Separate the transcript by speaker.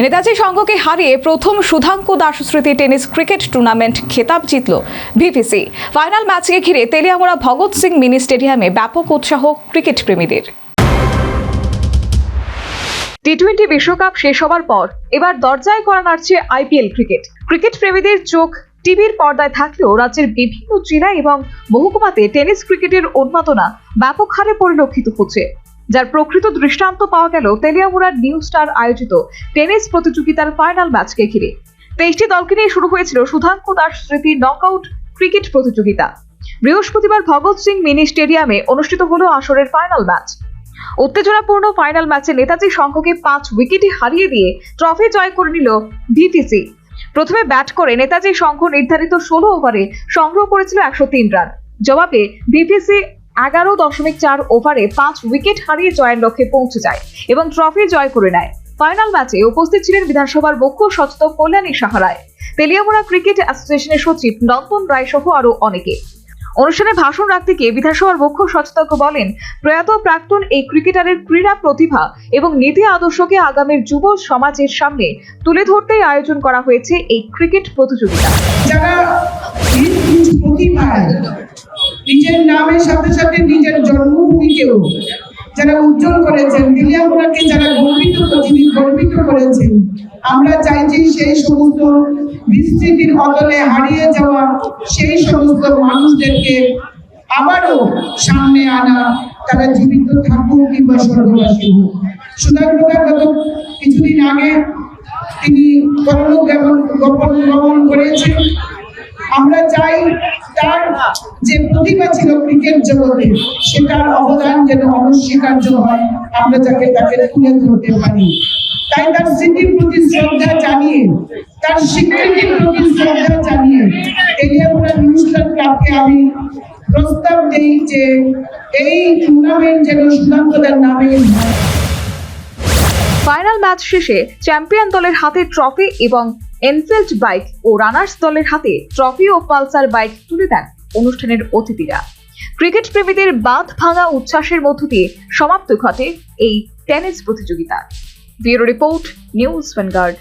Speaker 1: নেতাজি সংঘকে হারিয়ে প্রথম সুধাঙ্কু দাস স্মৃতি টেনিস ক্রিকেট টুর্নামেন্ট খেতাব জিতল ভিভিসি। ফাইনাল ম্যাচকে ঘিরে তেলিয়ামুড়া ভগৎ সিং মিনি স্টেডিয়ামে ব্যাপক উৎসাহ ক্রিকেট প্রেমীদের। টি-20 বিশ্বকাপ শেষ হবার পর এবার দরজায় কড়া নাড়ছে আইপিএল ক্রিকেট প্রেমীদের চোখ টিভির পর্দায় থাকলেও রাজ্যের বিভিন্ন জেলা এবং মহকুমাতে টেনিস ক্রিকেটের উন্মাদনা ব্যাপক হারে পরিলক্ষিত হচ্ছে, যার প্রকৃত দৃষ্টান্ত পাওয়া গেল তেলিয়ামুড়ার নিউ স্টার আয়োজিত টেনিস প্রতিযোগিতার ফাইনাল ম্যাচকে ঘিরে। 23টি দলকে নিয়ে শুরু হয়েছিল সুধাঙ্কু দাস স্মৃতি নকআউট ক্রিকেট প্রতিযোগিতা। বৃহস্পতিবার ভগৎ সিং মিনি স্টেডিয়ামে অনুষ্ঠিত হলো আসরের ফাইনাল ম্যাচ। উত্তেজনাপূর্ণ ফাইনাল ম্যাচে নেতাজি সংঘকে 5 উইকেটে হারিয়ে দিয়ে ট্রফি জয় করে নিল ভিভিসি। প্রথমে ব্যাট করে নেতাজি সংঘ নির্ধারিত 16 ওভারে সংগ্রহ করেছিল 103 রান। জবাবে ভিভিসি 11.4 ওভারে 5 উইকেট হারিয়ে জয়ের লক্ষ্যে পৌঁছে যায় এবং ট্রফি জয় করে নেয়। ফাইনাল ম্যাচে উপস্থিত ছিলেন বিধানসভার মুখ্য সচেতক কল্যাণী সাহা রায়, তেলিয়ামুড়া ক্রিকেট অ্যাসোসিয়েশনের সচিব নন্দন রায় সহ আরো অনেকে। অনুষ্ঠানে ভাষণ রাখতে গিয়ে বিধানসভার মুখ্য সচেতক বলেন, প্রয়াত প্রাক্তন এই ক্রিকেটারের ক্রীড়া প্রতিভা এবং নীতি আদর্শকে আগামীর যুব সমাজের সামনে তুলে ধরতেই আয়োজন করা হয়েছে এই ক্রিকেট প্রতিযোগিতা।
Speaker 2: যারা নিজের নামের সাথে সাথে নিজের জন্মভূমিকেও যারা উজ্জ্বল করেছেন, তেলিয়ামুড়াকে যারা গর্বিত করেছেন, আমরা চাইছি সেই সমস্ত বিস্তৃতির অতলে হারিয়ে যাওয়া সেই সমস্ত মানুষদেরকে আবারও সামনে আনা, তারা জীবিত থাকুক কিংবা স্বর্গবাসী হোক। সুধাঙ্কুদা গত কিছুদিন আগে তিনি পরলোক গমন করেছেন। আমরা চাই তার যে প্রতিভা ছিল ক্রিকেট জগতে, সেটার অবদান যেন অনস্বীকার্য হয়, আমরা তাকে তুলে ধরতে পারি। তাই তার স্মৃতির প্রতি শ্রদ্ধা জানিয়ে, তার স্বীকৃতির প্রতি শ্রদ্ধা জানিয়ে তেলিয়ামুড়া নিউ স্টার ক্লাবকে আমি প্রস্তাব দেই যে এই টুর্নামেন্ট যেন সুধাঙ্কুদার নামে।
Speaker 1: ফাইনাল ম্যাচ শেষে চ্যাম্পিয়ন দলের হাতে ট্রফি এবং এনফিল্ড বাইক ও রানার্স দলের হাতে ট্রফি ও পালসার বাইক তুলে দেন অনুষ্ঠানের অতিথিরা। ক্রিকেট প্রেমীদের বাঁধ ভাঙা উচ্ছ্বাসের মধ্য দিয়ে সমাপ্ত ঘটে এই টেনিস প্রতিযোগিতা। Bureau report, news vanguard.